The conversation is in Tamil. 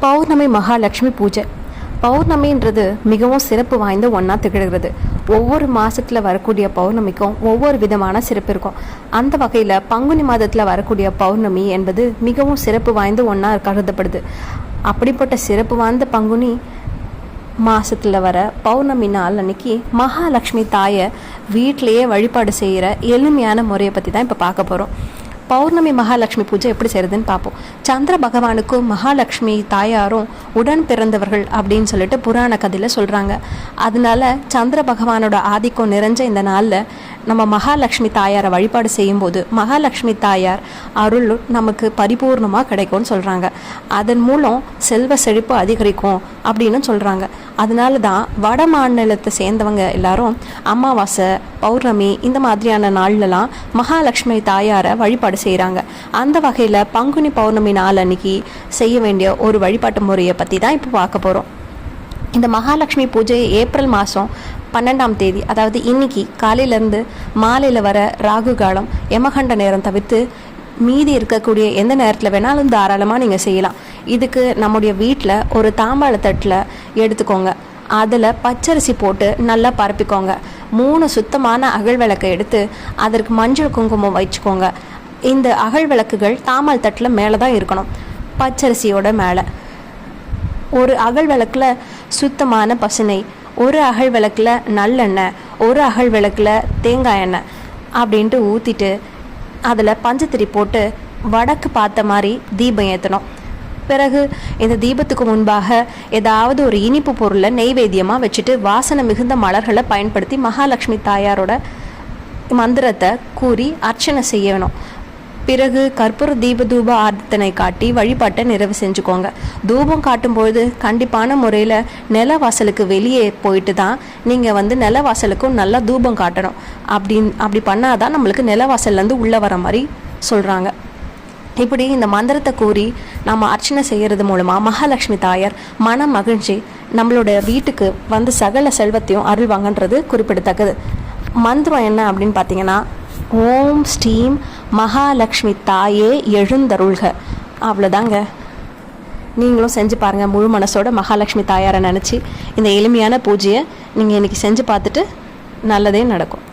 பௌர்ணமி மகாலட்சுமி பூஜை. பௌர்ணமின்றது மிகவும் சிறப்பு வாய்ந்த ஒன்றா திகழ்கிறது. ஒவ்வொரு மாதத்தில் வரக்கூடிய பௌர்ணமிக்கும் ஒவ்வொரு விதமான சிறப்பு இருக்கும். அந்த வகையில் பங்குனி மாதத்தில் வரக்கூடிய பௌர்ணமி என்பது மிகவும் சிறப்பு வாய்ந்த ஒன்றா கருதப்படுது. அப்படிப்பட்ட சிறப்பு வாய்ந்த பங்குனி மாதத்தில் வர பௌர்ணமி நாள் அன்னைக்கு மகாலட்சுமி தாயை வீட்டிலையே வழிபாடு செய்கிற எளிமையான முறையை பற்றி தான் இப்போ பார்க்க போகிறோம். பௌர்ணமி மகாலட்சுமி பூஜை எப்படி செய்யறதுன்னு பார்ப்போம். சந்திர பகவானுக்கும் மகாலட்சுமி தாயாரும் உடன் பிறந்தவர்கள் அப்படின்னு சொல்லிட்டு புராண கதையில் சொல்கிறாங்க. அதனால சந்திர பகவானோட ஆதிக்கம் நிறைஞ்ச இந்த நாளில் நம்ம மகாலட்சுமி தாயாரை வழிபாடு செய்யும்போது மகாலட்சுமி தாயார் அருள் நமக்கு பரிபூர்ணமாக கிடைக்கும்னு சொல்கிறாங்க. அதன் மூலம் செல்வ செழிப்பு அதிகரிக்கும் அப்படின்னு சொல்கிறாங்க. அதனால தான் வட மாநிலத்தை சேர்ந்தவங்க எல்லாரும் அமாவாசை, பௌர்ணமி இந்த மாதிரியான நாள்லலாம் மகாலட்சுமி தாயாரை வழிபாடு செய்கிறாங்க. அந்த வகையில் பங்குனி பௌர்ணமி நாள் அன்னைக்கு செய்ய வேண்டிய ஒரு வழிபாட்டு முறையை பற்றி தான் இப்போ பார்க்க போகிறோம். இந்த மகாலட்சுமி பூஜை ஏப்ரல் மாதம் 12ஆம் தேதி, அதாவது இன்னைக்கு காலையிலேருந்து மாலையில் வர ராகு காலம், யமகண்ட நேரம் தவிர்த்து மீதி இருக்கக்கூடிய எந்த நேரத்தில் வேணாலும் தாராளமாக நீங்கள் செய்யலாம். இதுக்கு நம்முடைய வீட்டில் ஒரு தாம்பாள தட்டில் எடுத்துக்கோங்க. அதில் பச்சரிசி போட்டு நல்லா பரப்பிக்கோங்க. 3 சுத்தமான அகல் விளக்கை எடுத்து அதற்கு மஞ்சள் குங்குமம் வச்சுக்கோங்க. இந்த அகல் விளக்குகள் தாம்பாள தட்டில் மேலே தான் இருக்கணும், பச்சரிசியோட மேலே. ஒரு அகல் விளக்கில் சுத்தமான பசுனை, ஒரு அகல் விளக்கில் நல்லெண்ணெய், ஒரு அகல் விளக்கில் தேங்காய் எண்ணெய் அப்படின்ட்டு ஊற்றிட்டு அதில் பஞ்சத்திரி போட்டு வடக்கு பார்த்த மாதிரி தீபம் ஏற்றணும். பிறகு இந்த தீபத்துக்கு முன்பாக ஏதாவது ஒரு இனிப்பு பொருளை நெய்வேத்தியமாக வச்சுட்டு வாசனை மிகுந்த மலர்களை பயன்படுத்தி மகாலட்சுமி தாயாரோட மந்திரத்தை கூறி அர்ச்சனை செய்யணும். பிறகு கற்பூர தீப தூப ஆர்த்தனை காட்டி வழிபாட்டை நிறைவு செஞ்சுக்கோங்க. தூபம் காட்டும்பொழுது கண்டிப்பான முறையில் நிலவாசலுக்கு வெளியே போயிட்டு தான் நீங்கள் நிலவாசலுக்கும் நல்லா தூபம் காட்டணும். அப்படி பண்ணாதான் நம்மளுக்கு நிலவாசல்லேருந்து உள்ளே வர மாதிரி சொல்கிறாங்க. இப்படி இந்த மந்திரத்தை கூறி நம்ம அர்ச்சனை செய்கிறது மூலமாக மகாலட்சுமி தாயார் மன மகிழ்ச்சி நம்மளோட வீட்டுக்கு சகல செல்வத்தையும் அருள்வாங்கன்றது குறிப்பிடத்தக்கது. மந்திரம் என்ன அப்படின்னு பார்த்தீங்கன்னா, ஓம் ஸ்ரீம் மகாலட்சுமி தாயே எழுந்தருள்க. அவ்வளோதாங்க. நீங்களும் செஞ்சு பாருங்கள். முழு மனசோட மகாலட்சுமி தாயாரை நினச்சி இந்த எளிமையான பூஜையை நீங்கள் இன்றைக்கி செஞ்சு பார்த்துட்டு நல்லதே நடக்கும்.